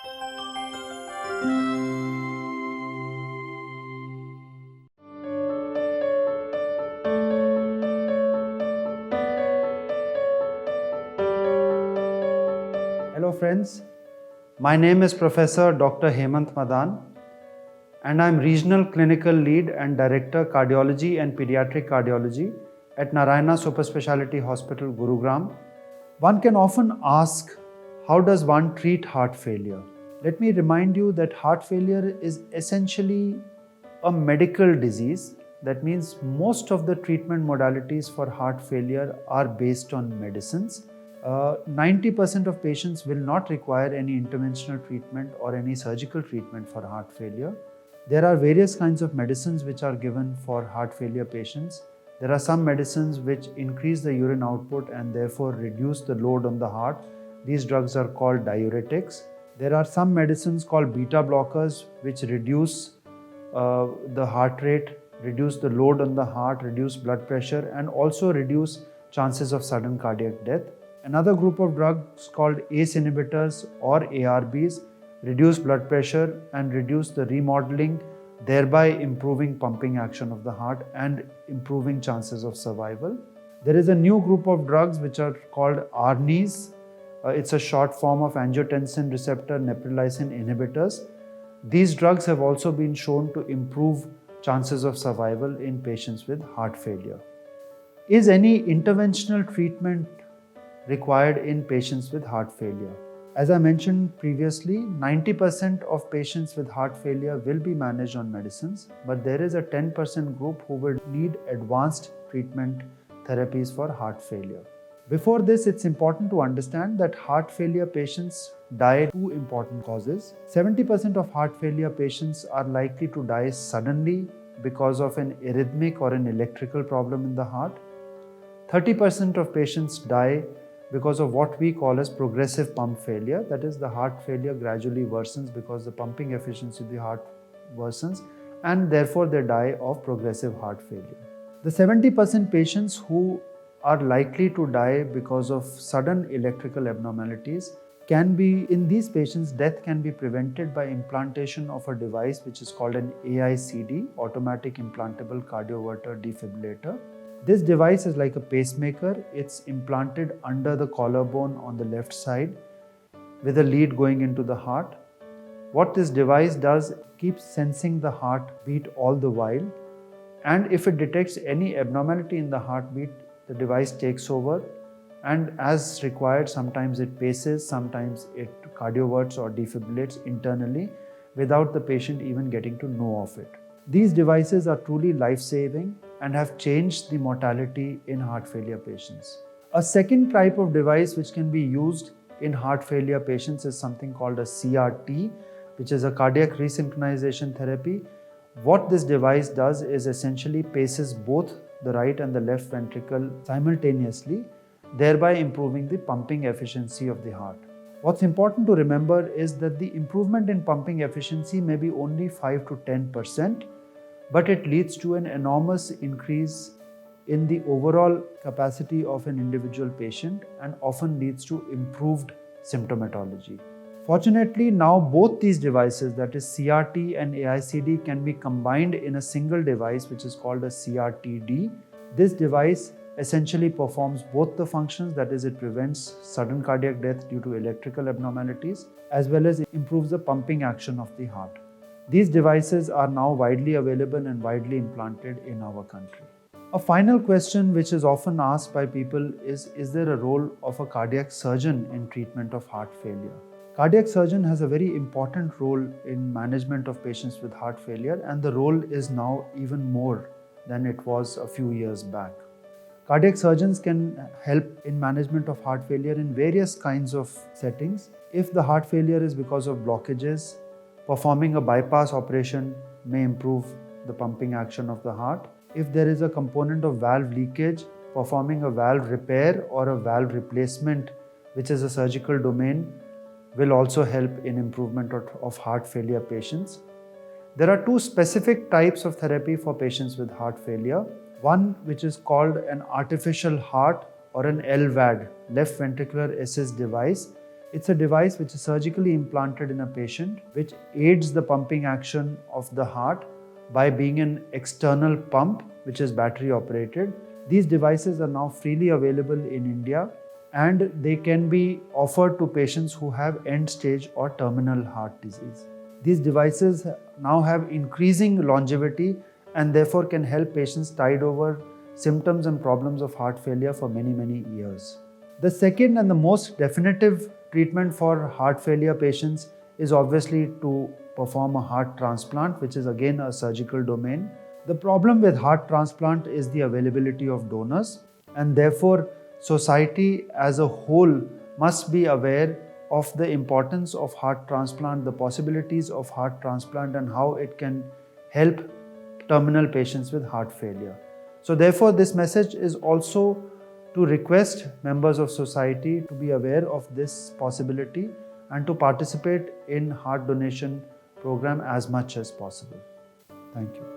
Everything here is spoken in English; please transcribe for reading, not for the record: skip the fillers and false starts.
Hello friends, my name is Professor Dr. Hemant Madan and I am Regional Clinical Lead and Director Cardiology and Pediatric Cardiology at Narayana Super Speciality Hospital, Gurugram. One can often ask, how does one treat heart failure? Let me remind you that heart failure is essentially a medical disease. That means most of the treatment modalities for heart failure are based on medicines. 90% of patients will not require any interventional treatment or any surgical treatment for heart failure. There are various kinds of medicines which are given for heart failure patients. There are some medicines which increase the urine output and therefore reduce the load on the heart. These drugs are called diuretics. There are some medicines called beta blockers which reduce the heart rate, reduce the load on the heart, reduce blood pressure, and also reduce chances of sudden cardiac death. Another group of drugs called ACE inhibitors or ARBs reduce blood pressure and reduce the remodeling, thereby improving pumping action of the heart and improving chances of survival. There is a new group of drugs which are called ARNIs. It's a short form of angiotensin receptor neprilysin inhibitors. These drugs have also been shown to improve chances of survival in patients with heart failure. Is any interventional treatment required in patients with heart failure? As I mentioned previously, 90% of patients with heart failure will be managed on medicines, but there is a 10% group who will need advanced treatment therapies for heart failure. Before this, it's important to understand that heart failure patients die due to two important causes. 70% of heart failure patients are likely to die suddenly because of an arrhythmic or an electrical problem in the heart. 30% of patients die because of what we call as progressive pump failure. That is, the heart failure gradually worsens because the pumping efficiency of the heart worsens, and therefore they die of progressive heart failure. The 70% patients who are likely to die because of sudden electrical abnormalities in these patients, death can be prevented by implantation of a device which is called an AICD, automatic implantable cardioverter defibrillator. This device is like a pacemaker. It's implanted under the collarbone on the left side with a lead going into the heart. What this device does, keeps sensing the heartbeat all the while, and if it detects any abnormality in the heartbeat, the device takes over, and as required, sometimes it paces, sometimes it cardioverts or defibrillates internally without the patient even getting to know of it. These devices are truly life-saving and have changed the mortality in heart failure patients. A second type of device which can be used in heart failure patients is something called a CRT, which is a cardiac resynchronization therapy. What this device does is essentially paces both the right and the left ventricle simultaneously, thereby improving the pumping efficiency of the heart. What's important to remember is that the improvement in pumping efficiency may be only 5 to 10%, but it leads to an enormous increase in the overall capacity of an individual patient and often leads to improved symptomatology. Fortunately, now both these devices, that is CRT and AICD, can be combined in a single device which is called a CRT-D. This device essentially performs both the functions, that is, it prevents sudden cardiac death due to electrical abnormalities, as well as improves the pumping action of the heart. These devices are now widely available and widely implanted in our country. A final question which is often asked by people is there a role of a cardiac surgeon in treatment of heart failure? Cardiac surgeon has a very important role in management of patients with heart failure, and the role is now even more than it was a few years back. Cardiac surgeons can help in management of heart failure in various kinds of settings. If the heart failure is because of blockages, performing a bypass operation may improve the pumping action of the heart. If there is a component of valve leakage, performing a valve repair or a valve replacement, which is a surgical domain, will also help in improvement of heart failure patients. There are two specific types of therapy for patients with heart failure. One which is called an artificial heart or an LVAD, left ventricular assist device. It's a device which is surgically implanted in a patient, which aids the pumping action of the heart by being an external pump, which is battery operated. These devices are now freely available in India, and they can be offered to patients who have end-stage or terminal heart disease. These devices now have increasing longevity and therefore can help patients tide over symptoms and problems of heart failure for many, many years. The second and the most definitive treatment for heart failure patients is obviously to perform a heart transplant, which is again a surgical domain. The problem with heart transplant is the availability of donors, and therefore society as a whole must be aware of the importance of heart transplant, the possibilities of heart transplant, and how it can help terminal patients with heart failure. So therefore, this message is also to request members of society to be aware of this possibility and to participate in heart donation program as much as possible. Thank you.